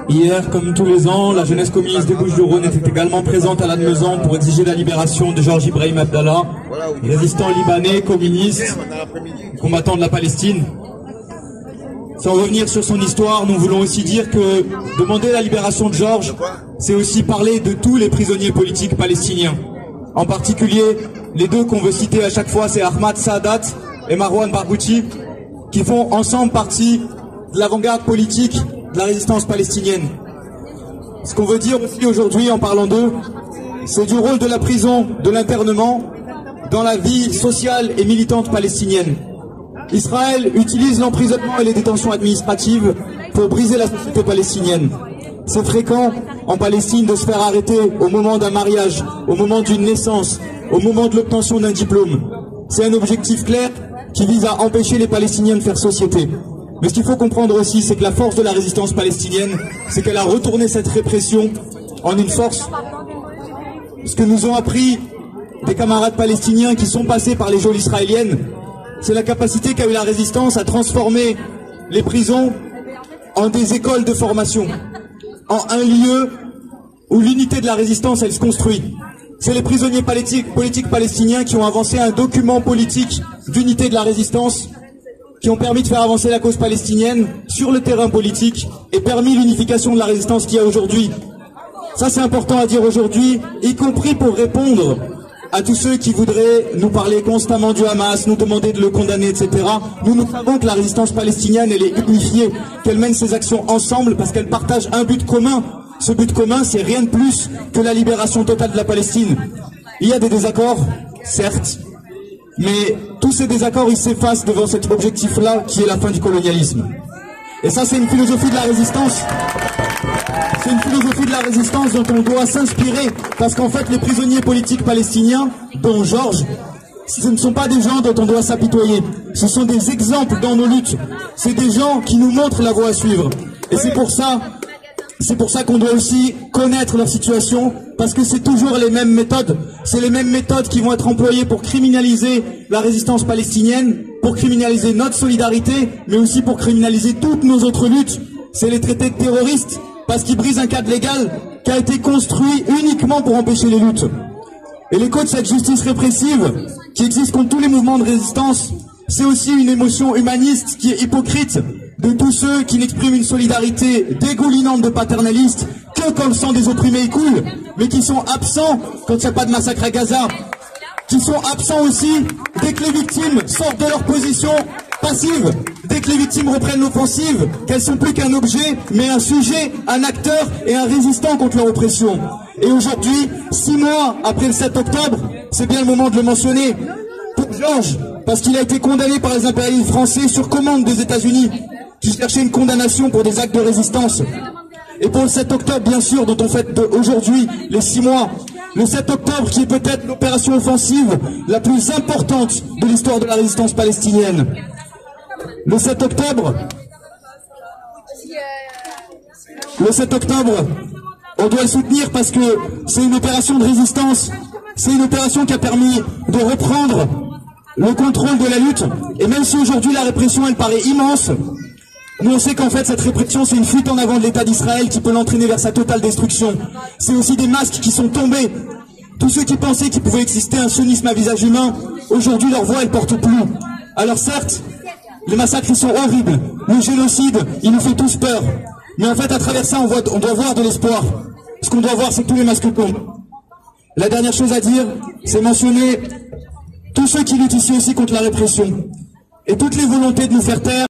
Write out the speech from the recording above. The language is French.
Hier, comme tous les ans, la jeunesse communiste des Bouches-du-Rhône était également présente à Lannemezan pour exiger la libération de Georges Ibrahim Abdallah, résistant libanais, communiste, combattant de la Palestine. Sans revenir sur son histoire, nous voulons aussi dire que demander la libération de Georges, c'est aussi parler de tous les prisonniers politiques palestiniens. En particulier, les deux qu'on veut citer à chaque fois, c'est Ahmad Saadat et Marwan Barghouti, qui font ensemble partie de l'avant-garde politique de la résistance palestinienne. Ce qu'on veut dire aussi aujourd'hui en parlant d'eux, c'est du rôle de la prison, de l'internement, dans la vie sociale et militante palestinienne. Israël utilise l'emprisonnement et les détentions administratives pour briser la société palestinienne. C'est fréquent en Palestine de se faire arrêter au moment d'un mariage, au moment d'une naissance, au moment de l'obtention d'un diplôme. C'est un objectif clair qui vise à empêcher les Palestiniens de faire société. Mais ce qu'il faut comprendre aussi, c'est que la force de la résistance palestinienne, c'est qu'elle a retourné cette répression en une force. Ce que nous ont appris des camarades palestiniens qui sont passés par les geôles israéliennes, c'est la capacité qu'a eu la résistance à transformer les prisons en des écoles de formation, en un lieu où l'unité de la résistance, elle se construit. C'est les prisonniers politiques palestiniens qui ont avancé un document politique d'unité de la résistance, qui ont permis de faire avancer la cause palestinienne sur le terrain politique et permis l'unification de la résistance qu'il y a aujourd'hui. Ça, c'est important à dire aujourd'hui, y compris pour répondre à tous ceux qui voudraient nous parler constamment du Hamas, nous demander de le condamner, etc. Nous savons que la résistance palestinienne, elle est unifiée, qu'elle mène ses actions ensemble parce qu'elle partage un but commun. Ce but commun, c'est rien de plus que la libération totale de la Palestine. Il y a des désaccords, certes, mais tous ces désaccords, ils s'effacent devant cet objectif-là qui est la fin du colonialisme. Et ça, c'est une philosophie de la résistance. C'est une philosophie de la résistance dont on doit s'inspirer, parce qu'en fait, les prisonniers politiques palestiniens, dont Georges, ce ne sont pas des gens dont on doit s'apitoyer. Ce sont des exemples dans nos luttes. C'est des gens qui nous montrent la voie à suivre. Et c'est pour ça qu'on doit aussi connaître leur situation, parce que c'est toujours les mêmes méthodes. C'est les mêmes méthodes qui vont être employées pour criminaliser la résistance palestinienne, pour criminaliser notre solidarité, mais aussi pour criminaliser toutes nos autres luttes. C'est les traités de terroristes, parce qu'ils brisent un cadre légal qui a été construit uniquement pour empêcher les luttes. Et l'écho de cette justice répressive, qui existe contre tous les mouvements de résistance, c'est aussi une émotion humaniste qui est hypocrite de tous ceux qui n'expriment une solidarité dégoulinante de paternalistes que quand le sang des opprimés coule, mais qui sont absents quand il n'y a pas de massacre à Gaza, qui sont absents aussi dès que les victimes sortent de leur position passive, dès que les victimes reprennent l'offensive, qu'elles sont plus qu'un objet, mais un sujet, un acteur et un résistant contre leur oppression. Et aujourd'hui, 6 mois après le 7 octobre, c'est bien le moment de le mentionner, pour Georges, parce qu'il a été condamné par les impérialistes français sur commande des États-Unis, qui cherchaient une condamnation pour des actes de résistance. Et pour le 7 octobre, bien sûr, dont on fête aujourd'hui les 6 mois, le 7 octobre qui est peut-être l'opération offensive la plus importante de l'histoire de la résistance palestinienne. Le 7 octobre, on doit le soutenir parce que c'est une opération de résistance, c'est une opération qui a permis de reprendre le contrôle de la lutte. Et même si aujourd'hui la répression, elle paraît immense, nous on sait qu'en fait cette répression, c'est une fuite en avant de l'État d'Israël qui peut l'entraîner vers sa totale destruction. C'est aussi des masques qui sont tombés. Tous ceux qui pensaient qu'il pouvait exister un sionisme à visage humain, aujourd'hui leur voix, elle porte plus. Alors certes, les massacres, ils sont horribles. Le génocide, il nous fait tous peur. Mais en fait, à travers ça, on doit voir de l'espoir. Ce qu'on doit voir, c'est que tous les masques tombent. La dernière chose à dire, c'est mentionner tous ceux qui luttent ici aussi contre la répression. Et toutes les volontés de nous faire taire.